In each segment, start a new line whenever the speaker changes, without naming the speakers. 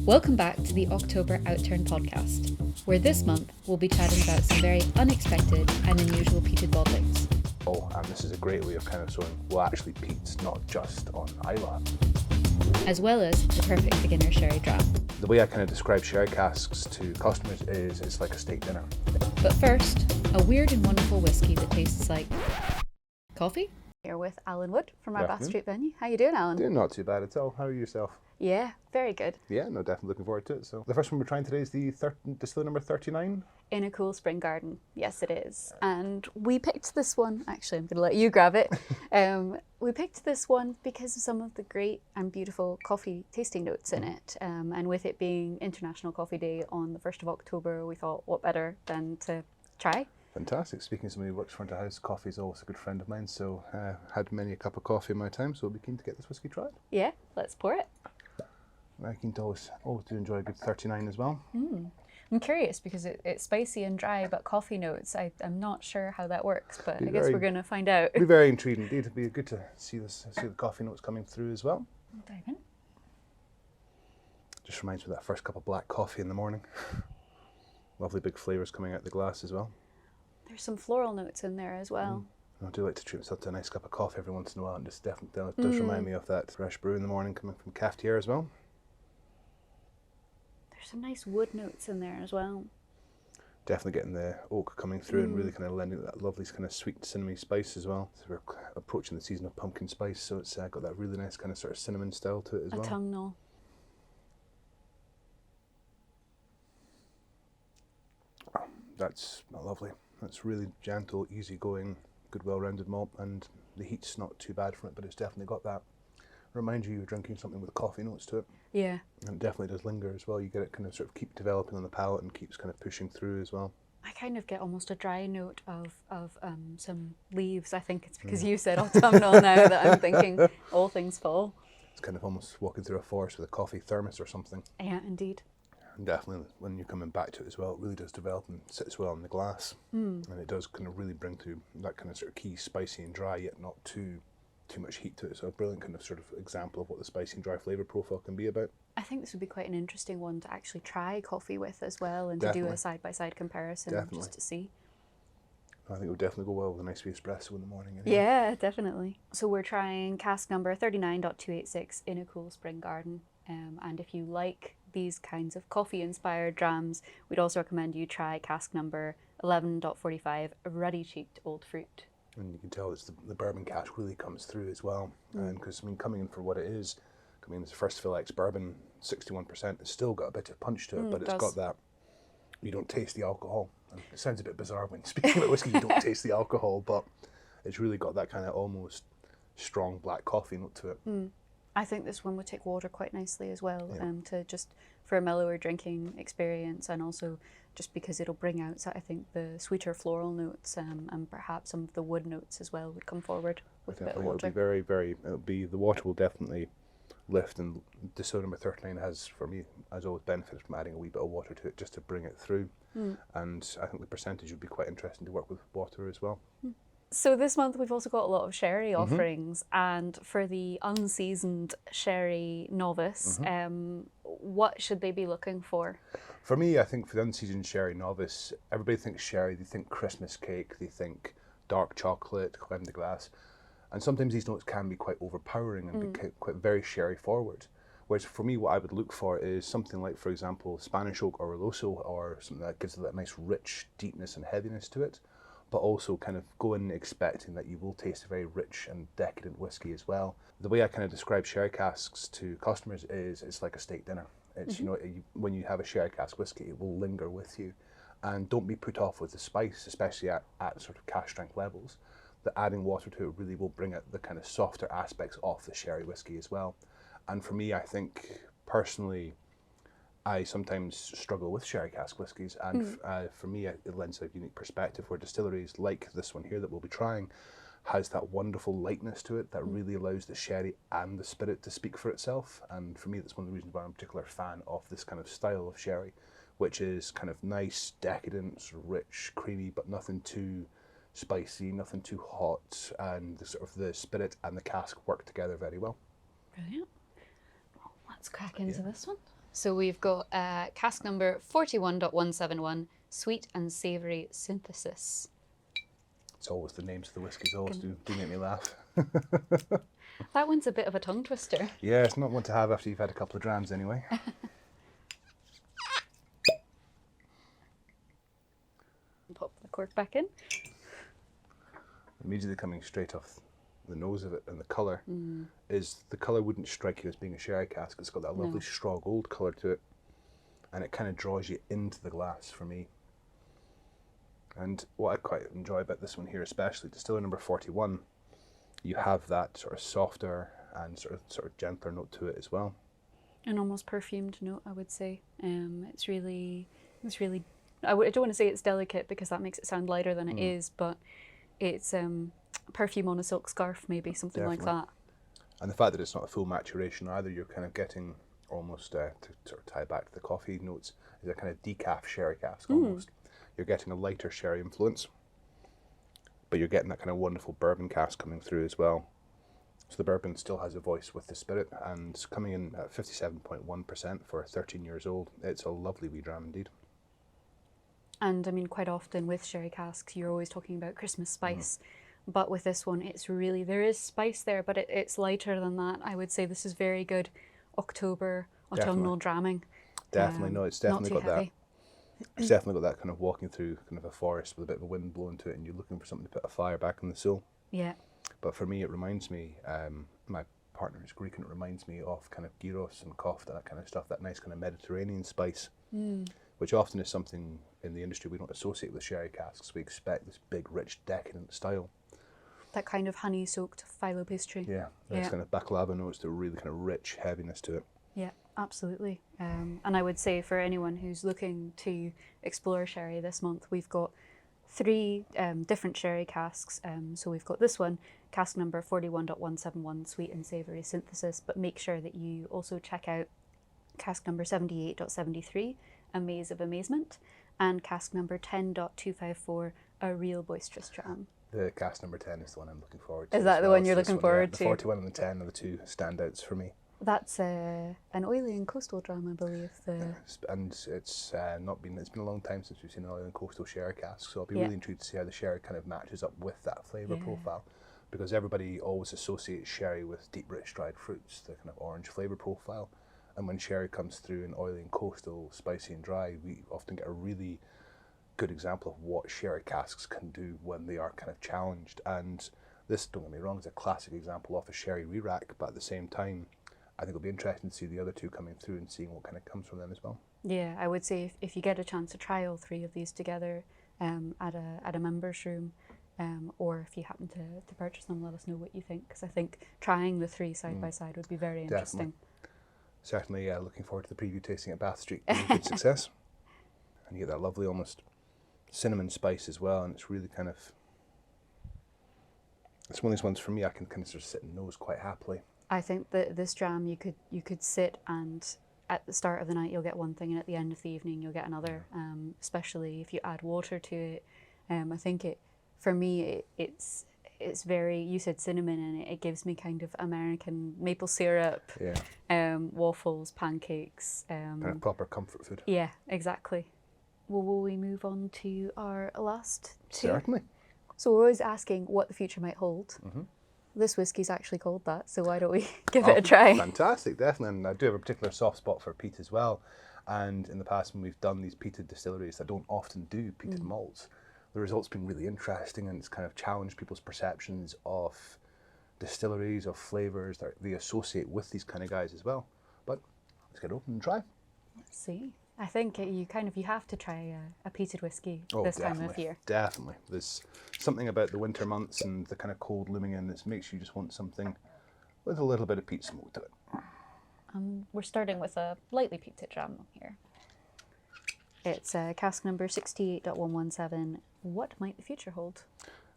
Welcome back to the October Outturn Podcast, where this month we'll be chatting about some very unexpected and unusual peated bottlings.
Oh, and this is a great way of kind of showing, well, actually peats, not just on Islay.
As well as the perfect beginner sherry dram.
The way I kind of describe sherry casks to customers is it's like a steak dinner.
But first, a weird and wonderful whiskey that tastes like coffee. Here with Alan Wood from our Bath Street venue. How you doing, Alan?
Doing not too bad at all. How are you yourself?
Yeah, very good.
Yeah, no, definitely looking forward to it. So the first one we're trying today is the distillery number 39.
In a Cool Spring Garden. Yes, it is. And we picked this one, actually I'm going to let you grab it. We picked this one because of some of the great and beautiful coffee tasting notes in it. And with it being International Coffee Day on the 1st of October, we thought what better than to try.
Fantastic. Speaking of somebody who works front of house, coffee is always a good friend of mine, so had many a cup of coffee in my time, so I'll be keen to get this whiskey tried.
Yeah, let's pour it.
Very keen to always do enjoy a good 39 as well.
I'm curious because it's spicy and dry, but coffee notes, I'm not sure how that works, but I guess we're going to find out.
It'll be very intriguing indeed. It'll be good to see the coffee notes coming through as well.
Dive in.
Just reminds me of that first cup of black coffee in the morning. Lovely big flavours coming out the glass as well.
There's some floral notes in there as well.
I do like to treat myself to a nice cup of coffee every once in a while, and just definitely does remind me of that fresh brew in the morning coming from cafetiere as well.
There's some nice wood notes in there as well.
Definitely getting the oak coming through and really kind of lending that lovely kind of sweet cinnamony spice as well. So we're approaching the season of pumpkin spice, so it's got that really nice kind of sort of cinnamon style to it as well.
Autumnal.
Oh, that's lovely. That's really gentle, easygoing, good well-rounded malt, and the heat's not too bad from it, but it's definitely got that. Reminds you you're drinking something with coffee notes to it.
Yeah.
And it definitely does linger as well. You get it kind of sort of keep developing on the palate and keeps kind of pushing through as well.
I kind of get almost a dry note of some leaves. I think it's because you said autumnal now that I'm thinking all things fall.
It's kind of almost walking through a forest with a coffee thermos or something.
Yeah, indeed.
And definitely when you're coming back to it as well, it really does develop and sits well in the glass. And it does kind of really bring through that kind of sort of key spicy and dry, yet not too much heat to it. So a brilliant kind of sort of example of what the spicy and dry flavour profile can be about. I
think this would be quite an interesting one to actually try coffee with as well, and to do a side-by-side comparison just to see.
I think it would definitely go well with a nice wee espresso in the morning. Anyway.
Yeah, definitely. So we're trying cask number 39.286 in a Cool Spring Garden. And if you like these kinds of coffee-inspired drams, we'd also recommend you try cask number 11.45 Ruddy Cheeked Old Fruit.
And you can tell it's the bourbon cask really comes through as well. And because, I mean, coming in for what it is, I mean, it's first fill X bourbon, 61%, it's still got a bit of punch to it, but it's got that, you don't taste the alcohol. And it sounds a bit bizarre when speaking about whiskey, you don't taste the alcohol, but it's really got that kind of almost strong black coffee note to it.
I think this one would take water quite nicely as well, to just for a mellower drinking experience, and also just because it'll bring out, I think, the sweeter floral notes and perhaps some of the wood notes as well would come forward with a bit of water.
It'll be the water will definitely lift, and distillery number 39 has, for me, has always benefited from adding a wee bit of water to it just to bring it through. And I think the percentage would be quite interesting to work with water as well.
So this month we've also got a lot of sherry offerings, and for the unseasoned sherry novice, what should they be looking for?
For me, I think for the unseasoned sherry novice, everybody thinks sherry, they think Christmas cake, they think dark chocolate, creme de glace, and sometimes these notes can be quite overpowering and be quite very sherry forward. Whereas for me, what I would look for is something like, for example, Spanish oak or Rosso, or something that gives it that nice rich deepness and heaviness to it, but also kind of go in expecting that you will taste a very rich and decadent whiskey as well. The way I kind of describe sherry casks to customers is it's like a steak dinner. It's, you know, when you have a sherry cask whiskey, it will linger with you. And don't be put off with the spice, especially at sort of cask strength levels. That adding water to it really will bring out the kind of softer aspects of the sherry whiskey as well. And for me, I think personally, I sometimes struggle with sherry cask whiskies, and for me it lends a unique perspective where distilleries like this one here that we'll be trying has that wonderful lightness to it that really allows the sherry and the spirit to speak for itself. And for me, that's one of the reasons why I'm a particular fan of this kind of style of sherry, which is kind of nice, decadent, sort of rich, creamy, but nothing too spicy, nothing too hot, and the sort of the spirit and the cask work together very well.
Brilliant. Well, let's crack into this one. So we've got cask number 41.171, sweet and savoury synthesis.
It's always the names of the whiskies always do make me laugh.
That one's a bit of a tongue twister.
Yeah, it's not one to have after you've had a couple of drams anyway.
Pop the cork back in.
Immediately coming straight off the nose of it, and the colour is, the colour wouldn't strike you as being a sherry cask. It's got that lovely straw gold colour to it, and it kind of draws you into the glass for me. And what I quite enjoy about this one here, especially distiller number 41, you have that sort of softer and sort of gentler note to it as well.
An almost perfumed note, I would say. It's really, I don't want to say it's delicate because that makes it sound lighter than it is, but it's perfume on a silk scarf, maybe, something like that.
And the fact that it's not a full maturation either, you're kind of getting almost, to sort of tie back to the coffee notes, is a kind of decaf sherry cask almost. You're getting a lighter sherry influence, but you're getting that kind of wonderful bourbon cask coming through as well. So the bourbon still has a voice with the spirit, and coming in at 57.1% for 13 years old, it's a lovely wee dram indeed.
And I mean, quite often with sherry casks, you're always talking about Christmas spice. But with this one, it's really, there is spice there, but it's lighter than that. I would say this is very good October autumnal dramming.
Definitely, no, it's definitely got
heavy.
that. It's definitely got that kind of walking through kind of a forest with a bit of a wind blowing to it, and you're looking for something to put a fire back in the soul.
Yeah.
But for me, it reminds me, my partner is Greek, and it reminds me of kind of gyros and kofta, that kind of stuff, that nice kind of Mediterranean spice, which often is something in the industry we don't associate with sherry casks. We expect this big, rich, decadent style.
That kind of honey-soaked phyllo pastry.
Yeah, there's kind of baklava notes to really kind of rich heaviness to it.
Yeah, absolutely. And I would say for anyone who's looking to explore sherry this month, we've got 3 different sherry casks. So we've got this one, cask number 41.171, sweet and savoury synthesis, but make sure that you also check out cask number 78.73, a maze of amazement, and cask number 10.254, a real boisterous dram.
The cask number 10 is the one I'm looking forward to.
Is that the one you're looking forward to?
The 41 and the 10 are the 2 standouts for me.
That's an oily and coastal dram, I believe.
And it's it's been a long time since we've seen an oily and coastal sherry cask, so I'll be really intrigued to see how the sherry kind of matches up with that flavour profile, because everybody always associates sherry with deep, rich, dried fruits, the kind of orange flavour profile. And when sherry comes through in oily and coastal, spicy and dry, we often get a really good example of what sherry casks can do when they are kind of challenged. And this, don't get me wrong, is a classic example of a sherry re-rack, but at the same time, I think it'll be interesting to see the other 2 coming through and seeing what kind of comes from them as well.
Yeah, I would say if you get a chance to try all 3 of these together at a members room, or if you happen to purchase them, let us know what you think, because I think trying the 3 side by side would be very interesting.
Certainly looking forward to the preview tasting at Bath Street. Being a good success. And you get that lovely almost cinnamon spice as well, and it's really kind of, it's one of these ones for me I can kind of sort of sit and nose quite happily.
I think that this dram you could sit, and at the start of the night you'll get one thing, and at the end of the evening you'll get another. Especially if you add water to it. I think for me it's very, you said cinnamon, and it gives me kind of American maple syrup, waffles, pancakes.
Kind of proper comfort food.
Yeah, exactly. Well, will we move on to our last 2?
Certainly.
So we're always asking what the future might hold. This whiskey's actually called that, so why don't we give it a try?
Fantastic, definitely. And I do have a particular soft spot for peat as well. And in the past, when we've done these peated distilleries that don't often do peated malts, the results have been really interesting, and it's kind of challenged people's perceptions of distilleries, of flavours that they associate with these kind of guys as well. But let's get open and try.
Let's see. I think you have to try a peated whiskey this time of year.
Definitely. There's something about the winter months and the kind of cold looming in that makes you just want something with a little bit of peat smoke to it.
We're starting with a lightly peated dram here. It's cask number 68.117. What might the future hold?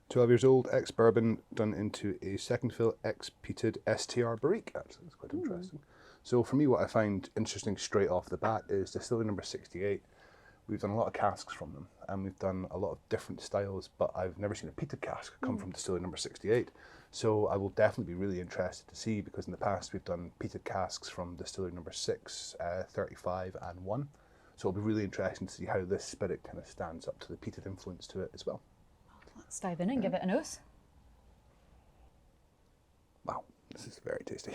12 years old, ex-bourbon, done into a second fill, ex-peated STR barrique. That's quite interesting. So for me, what I find interesting straight off the bat is distillery number 68. We've done a lot of casks from them, and we've done a lot of different styles, but I've never seen a peated cask come from distillery number 68. So I will definitely be really interested to see, because in the past we've done peated casks from distillery number 6, 35 and 1. So it'll be really interesting to see how this spirit kind of stands up to the peated influence to it as well.
Let's dive in and give it a nose.
Wow, this is very tasty.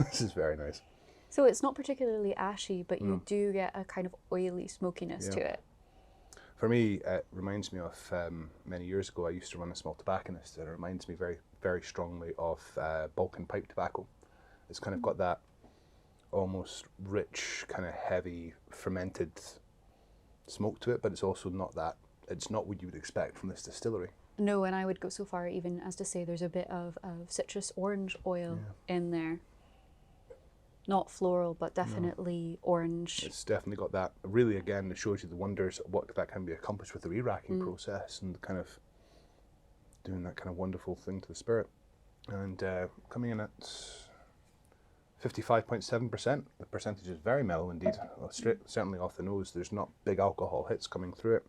This is very nice.
So it's not particularly ashy, but you do get a kind of oily smokiness to it.
For me, it reminds me of many years ago, I used to run a small tobacconist, and it reminds me very, very strongly of Balkan pipe tobacco. It's kind of got that almost rich, kind of heavy, fermented smoke to it, but it's also not that, it's not what you would expect from this distillery.
No, and I would go so far even as to say there's a bit of citrus orange oil in there. Not floral, but definitely orange.
It's definitely got that. Really, again, it shows you the wonders of what that can be accomplished with the re-racking process and kind of doing that kind of wonderful thing to the spirit. And coming in at 55.7%. The percentage is very mellow indeed. Certainly off the nose, there's not big alcohol hits coming through it.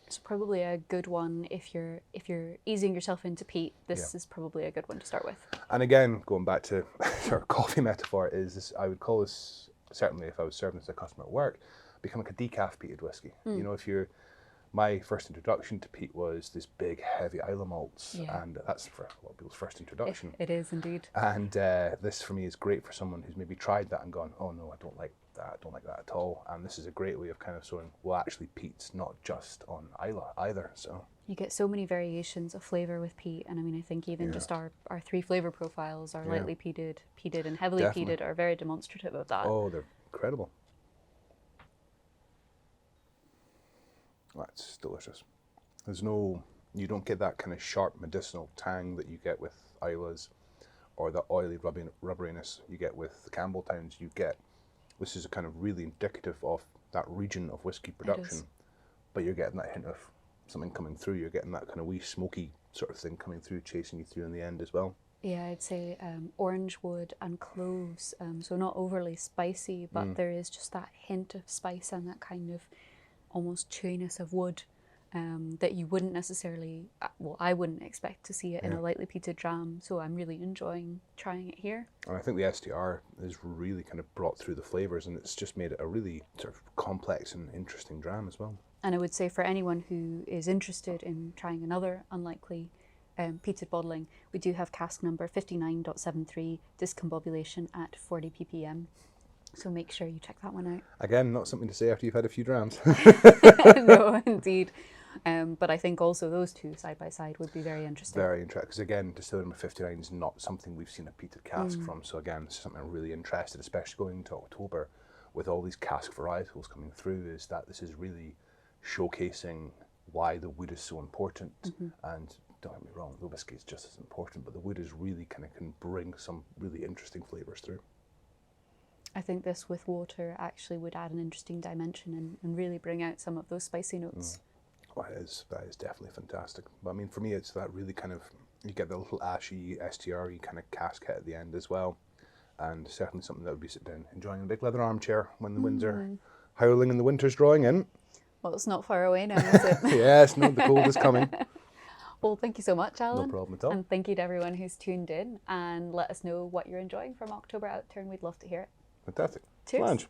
It's probably a good one if you're easing yourself into peat. This is probably a good one to start with.
And again, going back to our coffee metaphor, is this, I would call this, certainly if I was serving as a customer at work, become like a decaf peated whiskey. You know, if you're, my first introduction to peat was this big heavy Islay malts, and that's for a lot of people's first introduction.
It is indeed.
And this for me is great for someone who's maybe tried that and gone, oh no, I don't like that, I don't like that at all. And this is a great way of kind of showing, well, actually peat's not just on Islay either. So
you get so many variations of flavour with peat, and I mean, I think even just our 3 flavour profiles, our lightly peated, peated and heavily peated, are very demonstrative of that.
Oh, they're incredible. That's delicious. There's no, you don't get that kind of sharp medicinal tang that you get with Islays, or the oily rubberiness you get with the Campbelltowns. You get, this is a kind of really indicative of that region of whiskey production, but you're getting that hint of something coming through. You're getting that kind of wee smoky sort of thing coming through, chasing you through in the end as well.
Yeah, I'd say orange wood and cloves, so not overly spicy, but there is just that hint of spice and that kind of almost chewiness of wood that you wouldn't necessarily, well, I wouldn't expect to see it in a lightly peated dram, so I'm really enjoying trying it here.
And I think the STR has really kind of brought through the flavours, and it's just made it a really sort of complex and interesting dram as well.
And I would say for anyone who is interested in trying another unlikely peated bottling, we do have cask number 59.73, discombobulation at 40 ppm. So make sure you check that one out.
Again, not something to say after you've had a few drams.
No, indeed. But I think also those two side by side would be very interesting.
Very interesting, because again, distillery number 59 is not something we've seen a peated cask from. So again, it's something I'm really interested, especially going into October with all these cask varietals coming through, is that this is really showcasing why the wood is so important. And don't get me wrong, the whiskey is just as important, but the wood is really kind of can bring some really interesting flavours through.
I think this with water actually would add an interesting dimension and really bring out some of those spicy notes.
Well, that is definitely fantastic. But I mean, for me, it's that really kind of, you get the little ashy, STR-y kind of cask hit at the end as well. And certainly something that would be sitting down, enjoying a big leather armchair when the winds are howling and the winter's drawing in.
Well, it's not far away now, is it?
Yes, no, the cold is coming.
Well, thank you so much, Alan.
No problem at all.
And thank you to everyone who's tuned in, and let us know what you're enjoying from October Outturn. We'd love to hear it.
Fantastic.
Cheers.
Blanche.